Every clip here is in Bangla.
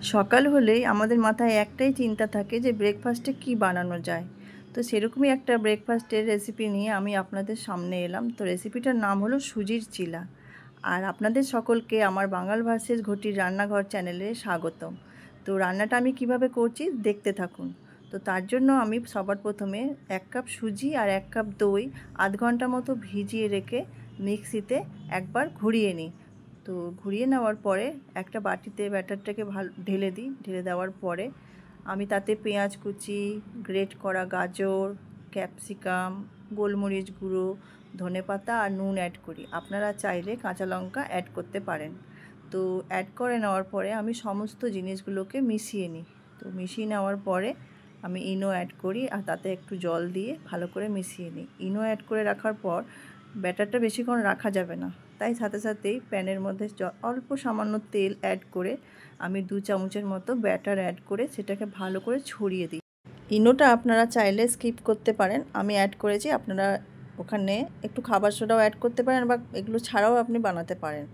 সকাল হলেই আমাদের মাথায় একটাই চিন্তা থাকে যে ব্রেকফাস্টে কি বানানো যায়। তো সেরকমই একটা ব্রেকফাস্টের রেসিপি নিয়ে আমি আপনাদের সামনে এলাম। তো রেসিপিটার নাম হলো সুজির চিলা। আর আপনাদের সকলকে আমার বাঙাল ভার্সেস ঘটির রান্নাঘর চ্যানেলে স্বাগতম। তো রান্নাটা আমি কিভাবে করছি দেখতে থাকুন। তো তার জন্য আমি সবার প্রথমে 1 কাপ সুজি আর 1 কাপ দই আধ ঘন্টা মতো ভিজিয়ে রেখে মিক্সিতে একবার ঘুরিয়ে নিই। তো ঘুরিয়ে নেওয়ার পরে একটা বাটিতে ব্যাটারটাকে ভালো ঢেলে দিই। ঢেলে দেওয়ার পরে আমি তাতে পেঁয়াজ কুচি, গ্রেট করা গাজর, ক্যাপসিকাম, গোলমরিচ গুঁড়ো, ধনেপাতা আর নুন অ্যাড করি। আপনারা চাইলে কাঁচা লঙ্কা অ্যাড করতে পারেন। তো অ্যাড করে নেওয়ার পরে আমি সমস্ত জিনিসগুলোকে মিশিয়ে নিই। তো মিশিয়ে নেওয়ার পরে আমি ইনো অ্যাড করি আর তাতে একটু জল দিয়ে ভালো করে মিশিয়ে নিই। ইনো অ্যাড করে রাখার পর ব্যাটারটা বেশিক্ষণ রাখা যাবে না, তাই সাথে সাথেই প্যানের মধ্যে অল্প সামান্য তেল অ্যাড করে আমি 2 চামচের মতো ব্যাটার অ্যাড করে সেটাকে ভালো করে ছড়িয়ে দিই। ইনোটা আপনারা চাইলে স্কিপ করতে পারেন, আমি অ্যাড করেছি। আপনারা ওখানে একটু খাবার সোডাও অ্যাড করতে পারেন বা এগুলো ছাড়াও আপনি বানাতে পারেন।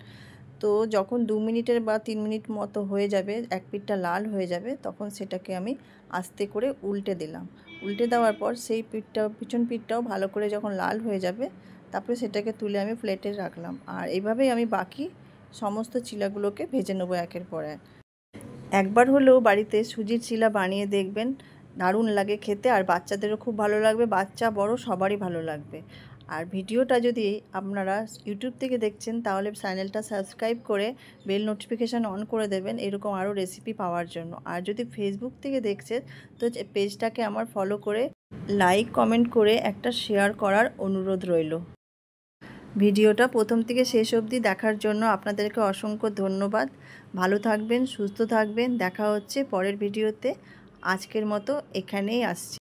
তো যখন 2 মিনিটের বা 3 মিনিট মতো হয়ে যাবে, এক পিঠটা লাল হয়ে যাবে, তখন সেটাকে আমি আস্তে করে উল্টে দিলাম। উল্টে দেওয়ার পর সেই পিছন পিঠটাও ভালো করে যখন লাল হয়ে যাবে, তারপরে সেটাকে তুলে আমি প্লেটে রাখলাম। আর এইভাবেই আমি বাকি সমস্ত চিলাগুলোকে ভেজে নেবো একের পর এক। একবার হলেও বাড়িতে সুজির চিলা বানিয়ে দেখবেন, দারুণ লাগে খেতে আর বাচ্চাদেরও খুব ভালো লাগবে, বাচ্চা বড় সবারই ভালো লাগবে। আর ভিডিওটা যদি আপনারা ইউটিউব থেকে দেখছেন তাহলে চ্যানেলটা সাবস্ক্রাইব করে বেল নোটিফিকেশান অন করে দেবেন এরকম আরও রেসিপি পাওয়ার জন্য। আর যদি ফেসবুক থেকে দেখছেন তো পেজটাকে আমার ফলো করে লাইক কমেন্ট করে একটা শেয়ার করার অনুরোধ রইল। ভিডিওটা প্রথম থেকে শেষ অবধি দেখার জন্য আপনাদেরকে অসংখ্য ধন্যবাদ। ভালো থাকবেন, সুস্থ থাকবেন। দেখা হচ্ছে পরের ভিডিওতে। আজকের মতো এখানেই আসছি।